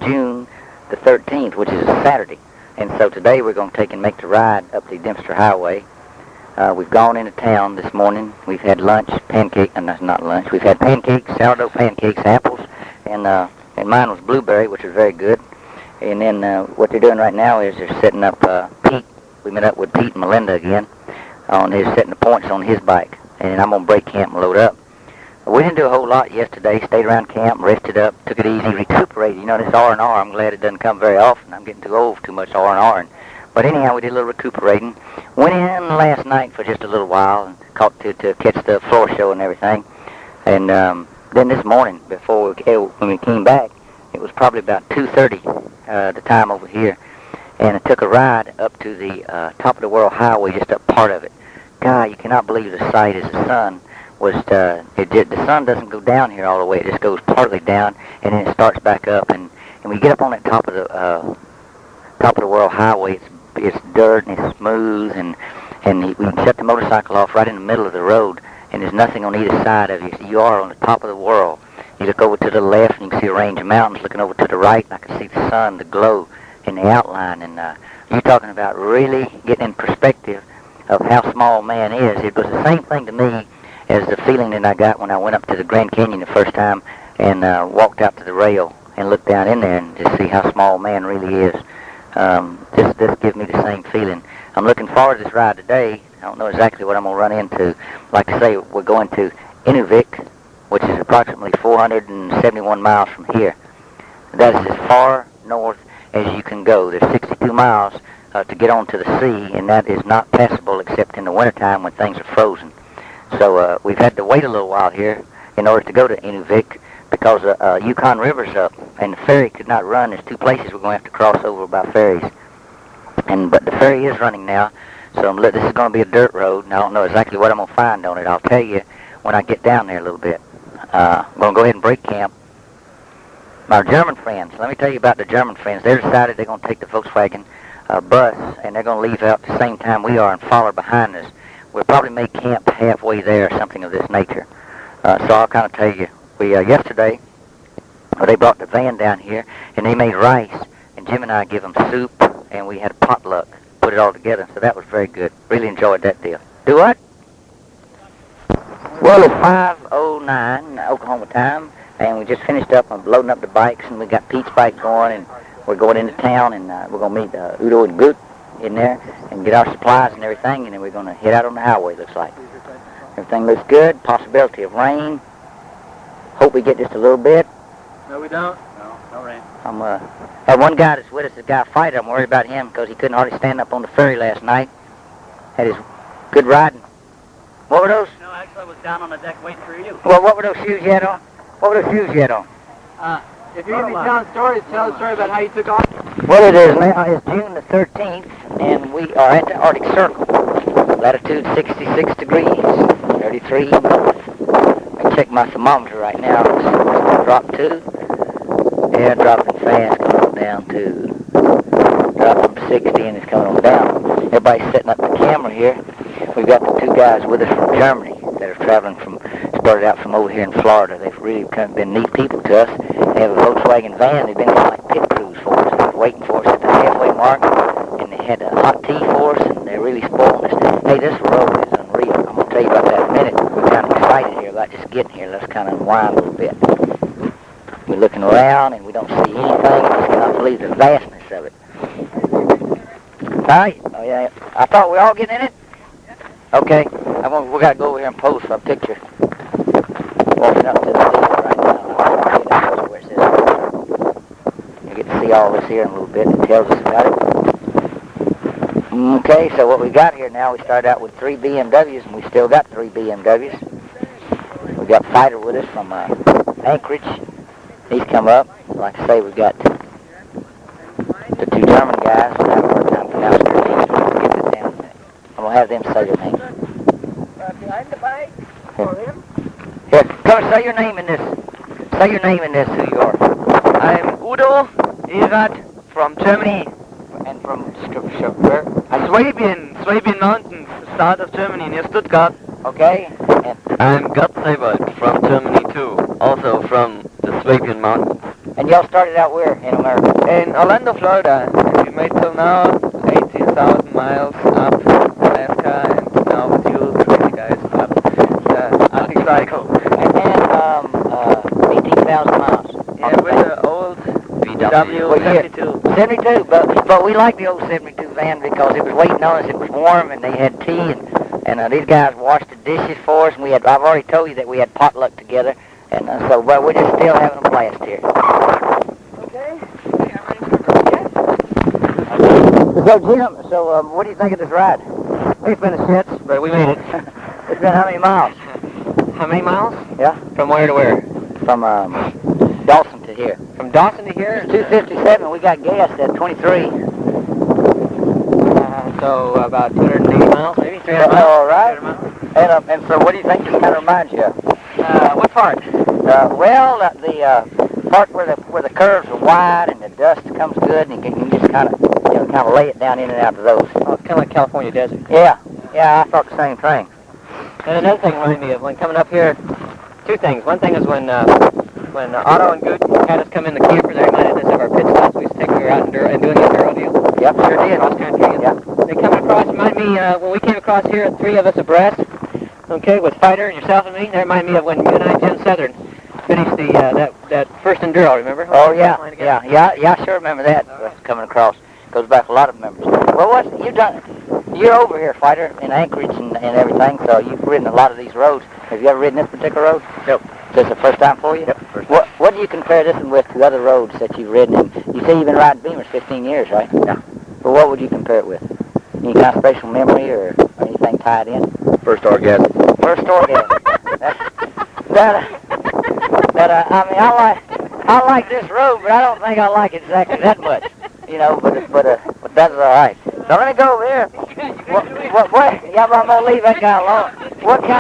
June the 13th, which is a Saturday. And so today we're going to take and make the ride up the Dempster Highway. We've gone into town this morning. We've had lunch, not lunch. We've had pancakes, sourdough pancakes, apples, and mine was blueberry, which was very good. And then what they're doing right now is they're setting up Pete. We met up with Pete and Melinda again. They're setting the points on his bike, and I'm going to break camp and load up. We didn't do a whole lot yesterday. Stayed around camp, rested up, took it easy, recuperated. You know, this R&R, I'm glad it doesn't come very often. I'm getting too old for too much R&R. But anyhow, we did a little recuperating. Went in last night for just a little while and caught to catch the floor show and everything. And then this morning, when we came back, it was probably about 2:30 the time over here. And I took a ride up to the top of the World Highway, just up part of it. God, you cannot believe the sight as the sun was, the sun doesn't go down here all the way. It just goes partly down, and then it starts back up. And we get up on that top of the World Highway. It's dirt and it's smooth, and we can shut the motorcycle off right in the middle of the road, and there's nothing on either side of you. So you are on the top of the world. You look over to the left, and you can see a range of mountains. Looking over to the right, I can see the sun, the glow, and the outline. And you're talking about really getting in perspective of how small man is. It was the same thing to me as the feeling that I got when I went up to the Grand Canyon the first time and walked out to the rail and looked down in there and to see how small man really is. This gives me the same feeling. I'm looking forward to this ride today. I don't know exactly what I'm going to run into. Like I say, we're going to Inuvik, which is approximately 471 miles from here. That is as far north as you can go. There's 62 miles to get onto the sea, and that is not passable except in the wintertime when things are frozen. So we've had to wait a little while here in order to go to Inuvik because Yukon River's up, and the ferry could not run. There's two places we're going to have to cross over by ferries. But the ferry is running now, so this is going to be a dirt road, and I don't know exactly what I'm going to find on it. I'll tell you when I get down there a little bit. I'm going to go ahead and break camp. My German friends, let me tell you about the German friends. They decided they're going to take the Volkswagen bus, and they're going to leave out the same time we are and follow behind us. We'll probably make camp halfway there or something of this nature. So I'll kind of tell you. Yesterday, they brought the van down here, and they made rice, and Jim and I give them soup, and we had a potluck, put it all together, so that was very good. Really enjoyed that deal. Do what? Well, it's 5:09 Oklahoma time, and we just finished up on loading up the bikes, and we got Pete's bike going, and we're going into town, and we're going to meet Udo and Gut in there and get our supplies and everything, and then we're going to head out on the highway, looks like. Everything looks good. Possibility of rain. Hope we get just a little bit. No, we don't. No rain. One guy that's with us, the guy fighter, I'm worried about him because he couldn't hardly stand up on the ferry last night. Had his good riding. What were those? No, actually I was down on the deck waiting for you. Well, what were those shoes you had on? If you're going to be telling stories, tell a story about how you took off. Well, it is now. It's June the 13th, and we are at the Arctic Circle. Latitude 66 degrees, 33 north. I check my thermometer right now. It's dropped to. Yeah, dropping fast, coming on down to. Dropping from 60 and it's coming on down. Everybody's setting up the camera here. We've got the two guys with us from Germany that are traveling started out from over here in Florida. They've really been neat people to us. They have a Volkswagen van. They've been like pit crews for us. They're waiting for us at the halfway mark, and they had a hot tea for us, and they're really spoiling us. Hey, this road is unreal. I'm going to tell you about that in a minute. We're kind of excited here about just getting here. Let's kind of unwind a little bit. We're looking around, and we don't see anything. I just cannot believe the vastness of it. Hi. Oh, yeah. I thought we were all getting in it? Okay. We got to go over here and pose for a picture. Walking up to the dealer right now. Where it says. You get to see all this here in a little bit. It tells us about it. Okay, so what we got here now, we started out with 3 BMWs, and we still got 3 BMWs. We got Fighter with us from Anchorage. He's come up. Like I say, we've got the 2 German guys. We'll have a hard time pronouncing their names. We'll get this down. I'm going to have them say their names. Behind the bike? For him? Here, come and say your name in this. Say your name in this, who you are. I'm Udo Erath from Germany. And from where? Swabian Mountains, south of Germany, near Stuttgart. Okay. I'm Gott Seiwald from Germany too, also from the Swabian Mountains. And y'all started out where in America? In Orlando, Florida. We made till now 18,000 miles up Alaska, and now with you, 20 guys up the Arctic cycle. And then 18,000 miles. Yeah, with the old VW 72. 72, but we like the old 72 van because it was waiting on us. It was warm, and they had tea, and these guys washed the dishes for us. And I've already told you that we had potluck together, and but we're just still having a blast here. Okay. So Jim, what do you think of this ride? It's been a shits, but we made it. It's been how many miles? How many miles? Yeah. From where to where? From Dawson to here. From Dawson to here? 257. We got gas at 23. So about 280 miles, maybe 300 miles. All right. And so, what do you think this kind of reminds you of? What part? Well, the part where the curves are wide and the dust comes good, and you can just kind of lay it down in and out of those. Oh, it's kind of like California desert. Yeah. I thought the same thing. And another thing reminded me of when coming up here. Two things. One thing is when Otto and Goot had us come in the camper, they reminded us of our pit stops. We used to take her out and doing the Enduro deal. Yep, sure did. Cross country. Yeah. They coming across remind me when we came across here, three of us abreast. Okay, with Fighter and yourself and me. That reminded me of when you and I, Jim Southern, finished the that first Enduro. Remember? Oh yeah. I sure remember that. Coming across goes back a lot of memories. Well, you're over here, Fighter, in Anchorage and everything, so you've ridden a lot of these roads. Have you ever ridden this particular road? Nope. Is this the first time for you? Yep, first time. What do you compare this one with to other roads that you've ridden? And you say you've been riding Beamers 15 years, right? Yeah. Well, what would you compare it with? Any kind of special memory or anything tied in? First orgasm. First orgasm. I like this road, but I don't think I like it exactly that much. But that's all right. So let me go over here. What? Yeah, but I'm gonna leave that guy alone. What kind?